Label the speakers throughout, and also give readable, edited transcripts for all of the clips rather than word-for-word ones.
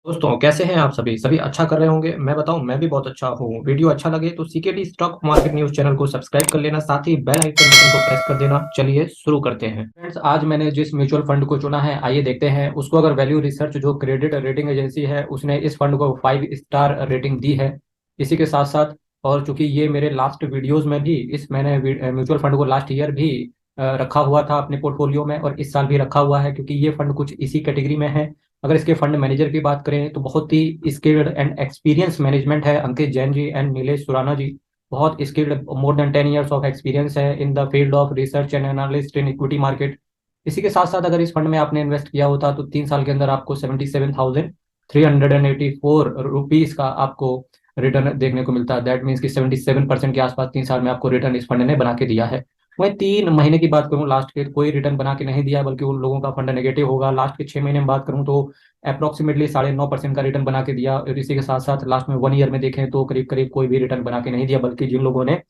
Speaker 1: दोस्तों कैसे हैं आप सभी सभी अच्छा कर रहे होंगे। मैं बताऊं, मैं भी बहुत अच्छा हूँ। वीडियो अच्छा लगे तो CKD stock market news channel को सब्सक्राइब कर लेना, साथ ही बेल आइकन बटन को प्रेस कर देना। चलिए शुरू करते हैं फ्रेंड्स। आज मैंने जिस म्यूचुअल फंड को चुना है, आइए देखते हैं उसको। अगर वैल्यू रिसर्च जो क्रेडिट रेटिंग एजेंसी है, उसने इस फंड को 5 स्टार रेटिंग दी है। इसी के साथ साथ, और चूंकि ये मेरे लास्ट वीडियोज में भी, इस मैंने म्यूचुअल फंड को लास्ट ईयर भी रखा हुआ था अपने पोर्टफोलियो में, और इस साल भी रखा हुआ है, क्योंकि ये फंड कुछ इसी कैटेगरी में है। अगर इसके फंड मैनेजर की बात करें तो बहुत ही स्किल्ड एंड एक्सपीरियंस मैनेजमेंट है। अंकित जैन जी एंड नीलेश सुराना जी बहुत skilled, more than 10 years of experience है in the field of research and analyst in equity market. इसी के साथ साथ अगर इस फंड में आपने इन्वेस्ट किया होता तो 3 साल के अंदर आपको 77,384 रुपीज का आपको रिटर्न देखने को मिलता है। दैट मीन्स कि 77% के आसपास 3 साल में आपको रिटर्न इस फंड ने बना के दिया है। वहीं 3 महीने की बात करूं लास्ट के, कोई रिटर्न बना के नहीं दिया, बल्कि उन लोगों का फंड नेगेटिव होगा। लास्ट के 6 महीने में बात करूं तो अप्रोक्सीमेटली 9.5% का रिटर्न बना के दिया। और इसी के साथ साथ लास्ट में 1 ईयर में देखें तो करीब करीब कोई भी रिटर्न बना के नहीं दिया, बल्कि जिन लोगों ने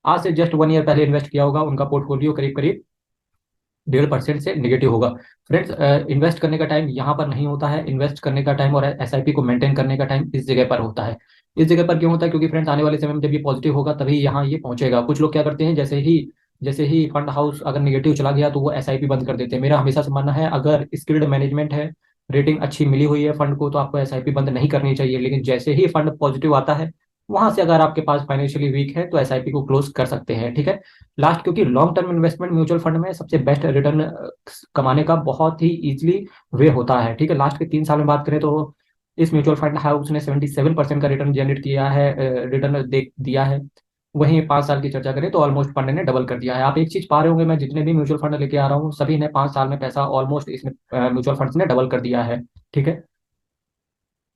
Speaker 1: आज से जस्ट 1 ईयर पहले इन्वेस्ट किया होगा, उनका पोर्टफोलियो करीब करीब 1.5% से निगेटिव होगा। फ्रेंड्स, इन्वेस्ट करने का टाइम यहाँ पर नहीं होता है। इन्वेस्ट करने का टाइम और एसआईपी को मेंटेन करने का टाइम इस जगह पर होता है। इस जगह पर क्यों होता है? क्योंकि फ्रेंड्स, आने वाले समय में जब ये पॉजिटिव होगा तभी यहाँ ये पहुंचेगा। कुछ लोग क्या करते हैं, जैसे ही फंड हाउस अगर निगेटिव चला गया तो वो एसआईपी बंद कर देते हैं। मेरा हमेशा से मानना है, अगर स्किल्ड मैनेजमेंट है, रेटिंग अच्छी मिली हुई है फंड को, तो आपको एसआईपी बंद नहीं करनी चाहिए। लेकिन जैसे ही फंड पॉजिटिव आता है, वहां से अगर आपके पास फाइनेंशियली वीक है तो एसआईपी को क्लोज कर सकते हैं। ठीक है। लास्ट, क्योंकि long term investment mutual fund में सबसे बेस्ट रिटर्न कमाने का बहुत ही इजीली वे होता है। ठीक है। लास्ट के 3 साल में बात करें तो इस म्यूचुअल फंड हाउस ने 77% का रिटर्न जनरेट किया है, रिटर्न दे दिया है। वहीं 5 साल की चर्चा करें तो ऑलमोस्ट फंड ने डबल कर दिया है। आप एक चीज पा रहे होंगे, मैं जितने भी म्यूचुअल फंड लेके आ रहा हूँ, सभी ने 5 साल में पैसा ऑलमोस्ट इसमें म्यूचुअल फंड्स ने डबल कर दिया है। ठीक है।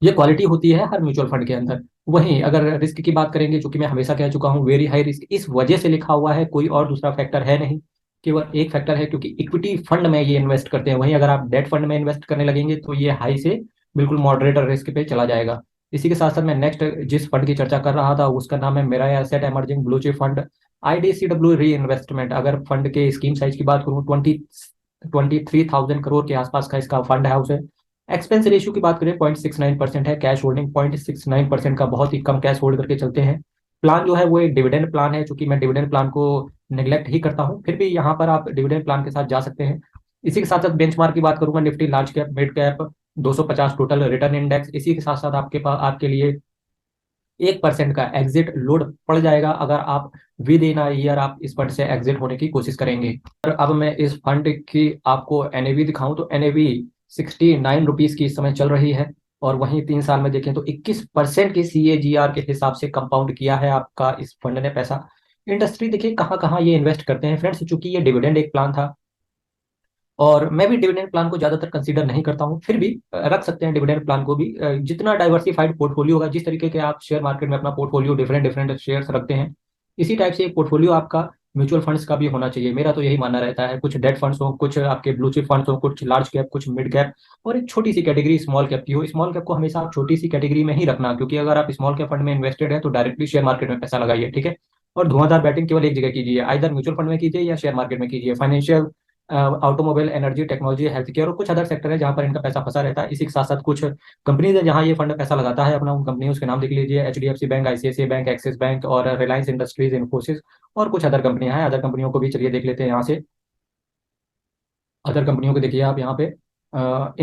Speaker 1: ये क्वालिटी होती है हर म्यूचुअल फंड के अंदर। वहीं अगर रिस्क की बात करेंगे, चूंकि मैं हमेशा कह चुका हूं वेरी हाई रिस्क इस वजह से लिखा हुआ है, कोई और दूसरा फैक्टर है नहीं, केवल एक फैक्टर है, क्योंकि इक्विटी फंड में ये इन्वेस्ट करते हैं। वहीं अगर आप डेट फंड में इन्वेस्ट करने लगेंगे तो ये हाई से बिल्कुल मॉडरेटर रिस्क पे चला जाएगा। इसी के साथ साथ मैं नेक्स्ट जिस फंड की चर्चा कर रहा था उसका नाम है Mirae asset emerging blue chip fund, IDCW reinvestment. अगर फंड के स्कीम साइज की बात करूँ, 23,000 करोड़ के आसपास का इसका फंड हाउस है। एक्सपेंस रेशियो की बात करें 0.69% है। कैश होल्डिंग 0.69% का, बहुत ही कम कैश होल्ड करके चलते हैं। प्लान जो है वो एक डिविडेंड प्लान है। चूंकि मैं डिविडेंड प्लान को निगलेक्ट ही करता हूं, फिर भी यहाँ पर आप डिविडेंड प्लान के साथ जा सकते हैं। इसी के साथ साथ बेंचमार्क की बात करूंगा, Nifty large cap mid cap 250 total return index. इसी के साथ साथ आपके पास, आपके लिए 1% का एग्जिट लोड पड़ जाएगा अगर आप विद इन ईयर आप इस फंड से एग्जिट होने की कोशिश करेंगे। और अब मैं इस फंड की आपको एनएवी दिखाऊं तो एनएवी 69 रुपीज की इस समय चल रही है। और वहीं 3 साल में देखें तो 21% की सीएजीआर के हिसाब से कंपाउंड किया है आपका इस फंड ने पैसा। इंडस्ट्री देखिए कहाँ कहाँ ये इन्वेस्ट करते हैं फ्रेंड्स। चूंकि ये डिविडेंड एक प्लान था, और मैं भी डिविडेंड प्लान को ज्यादातर कंसीडर नहीं करता हूं, फिर भी रख सकते हैं डिविडेंड प्लान को भी। जितना डाइवर्सिफाइड पोर्टफोलियो होगा, जिस तरीके के आप शेयर मार्केट में अपना पोर्टफोलियो डिफरेंट डिफरेंट शेयर्स रखते हैं, इसी टाइप से एक पोर्टफोलियो आपका म्यूचुअल फंड्स का भी होना चाहिए। मेरा तो यही मानना रहता है। कुछ डेट फंड्स हो, कुछ आपके ब्लू चिप फंड्स हो, कुछ लार्ज कैप, कुछ मिड कैप, और एक छोटी सी कैटेगरी स्मॉल कैप की हो। स्मॉल कैप को हमेशा आप छोटी सी कैटेगरी में ही रखना, क्योंकि अगर आप स्मॉल कैप फंड में इन्वेस्टेड है तो डायरेक्टली शेयर मार्केट में पैसा लगाइए। ठीक है। और धुआंधार बैटिंग केवल एक जगह कीजिए, आइदर म्यूचुअल फंड में कीजिए या शेयर मार्केट में कीजिए। Financial, automobile, energy, technology, health care और कुछ अदर सेक्टर है जहां पर इनका पैसा फंसा रहता है। इसी के साथ साथ कुछ कंपनीज है जहां ये फंड पैसा लगाता है अपना। उन कंपनियों के नाम देख लीजिए, HDFC bank, ICICI bank, axis bank और रिलायंस इंडस्ट्रीज, इन्फोसिस, और कुछ अदर कंपनियां हैं। अदर कंपनियों को भी चलिए देख लेते हैं यहाँ से। अदर कंपनियों को देखिए आप यहाँ पे,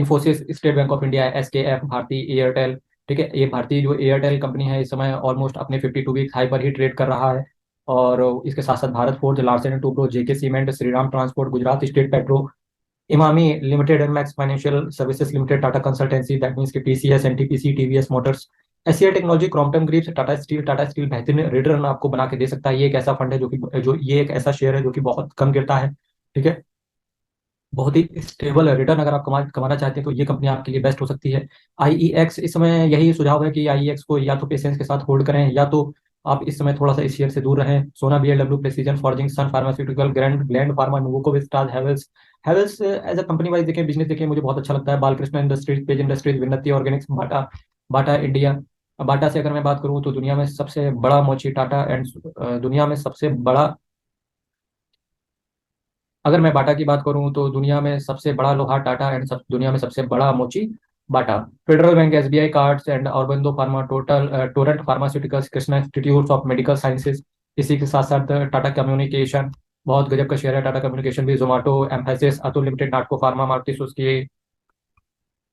Speaker 1: इन्फोसिस, स्टेट बैंक ऑफ इंडिया, एसकेएफ, भारती एयरटेल। ठीक है। ये भारतीय जो एयरटेल कंपनी है, इस समय ऑलमोस्ट अपने 52 वीक हाई पर ही ट्रेड कर रहा है। और इसके साथ साथ Bharat forge, Larsen and Toubro, JK cement, Shriram transport, Gujarat state petro, Emami limited and Max financial services limited, Tata consultancy, that means की TCS, NTPC, TVS motors, Asia technology, Crompton Greaves, Tata steel बेहतरीन रिटर्न आपको बना के दे सकता है। ये एक ऐसा फंड है जो ये एक ऐसा शेयर है जो कि बहुत कम गिरता है। ठीक है। बहुत ही स्टेबल रिटर्न अगर आप कमाना चाहते हैं तो ये कंपनी आपके लिए बेस्ट हो सकती है। आईईएक्स, इस समय यही सुझाव है कि आईईएक्स को या तो पेशेंस के साथ होल्ड करें, या तो आप इस समय थोड़ा सा इस शेयर से दूर रहें। Sona, BLW, precision forging, Sun pharmaceutical, Gland pharma, नोवोकोविस्टार, Havells. Havells as a company wise देखें, बिजनेस देखें, मुझे बहुत अच्छा लगता है। Balkrishna industries, Page industries, Vinati organics, Bata, Bata India. Bata से अगर मैं बात करूं तो दुनिया में सबसे बड़ा मोची टाटा एंड, दुनिया में सबसे बड़ा, अगर मैं बाटा की बात करूं तो दुनिया में सबसे बड़ा लोहा टाटा एंड दुनिया में सबसे बड़ा मोची Bata, Federal bank, SBI cards and Aurobindo pharma, total Torrent pharmaceuticals, Krishna institute of medical sciences. इसी के साथ साथ टाटा कम्युनिकेशन, बहुत गजब का शेयर है टाटा कम्युनिकेशन भी, Zomato, Mphasis, Atul limited, Natco pharma, Maruti Suzuki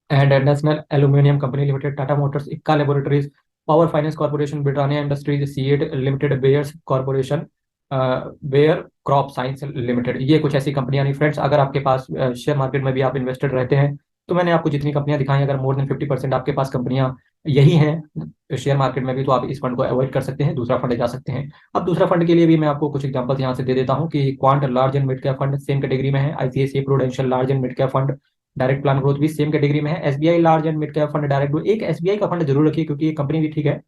Speaker 1: and national aluminium company limited, Tata motors, Ipca laboratories, power finance corporation, Britannia industries, CEAT limited, Bayers corporation, Bayer crop science limited. ये कुछ ऐसी कंपनियां नहीं फ्रेंड्स। अगर आपके पास शेयर मार्केट में भी आप इन्वेस्टेड रहते हैं, तो मैंने आपको जितनी कंपनियां दिखाई, अगर मोर देन 50% आपके पास कंपनियां यही हैं शेयर मार्केट में भी, तो आप इस फंड को अवॉइड कर सकते हैं, दूसरा फंड जा सकते हैं। अब दूसरा फंड के लिए भी मैं आपको कुछ एग्जांपल्स यहाँ से दे देता हूँ कि quant large and mid cap fund same category में है, ICICI prudential large and mid cap fund direct plan growth भी सेम कैटेगरी में है, SBI large and mid cap fund direct growth, एक एसबीआई का फंड जरूर रखिए क्योंकि ये कंपनी भी ठीक है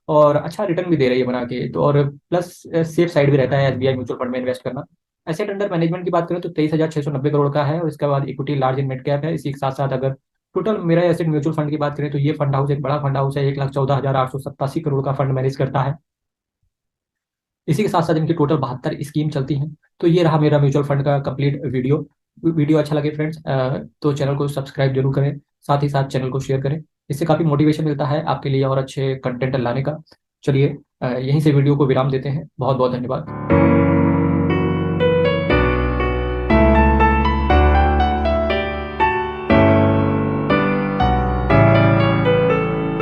Speaker 1: और अच्छा रिटर्न भी दे रही है बना के, तो और प्लस सेफ साइड भी रहता है एसबीआई म्यूचुअल फंड में इन्वेस्ट करना। एसेट अंडर मैनेजमेंट की बात करें तो 23,690 करोड़ का है, और इसके बाद equity large and mid cap है। इसी के साथ साथ अगर टोटल मेरा एसेट म्यूचुअल फंड की बात करें तो ये फंड हाउस एक बड़ा फंड हाउस है, 1,14,887 करोड़ का फंड मैनेज करता है। इसी के साथ साथ इनकी टोटल 72 स्कीम चलती हैं। तो ये रहा मेरा म्यूचुअल फंड का कंप्लीट वीडियो। वीडियो अच्छा लगे फ्रेंड्स तो चैनल को सब्सक्राइब जरूर करें, साथ ही साथ चैनल को शेयर करें, इससे काफ़ी मोटिवेशन मिलता है आपके लिए और अच्छे कंटेंट लाने का। चलिए यहीं से वीडियो को विराम देते हैं, बहुत बहुत धन्यवाद।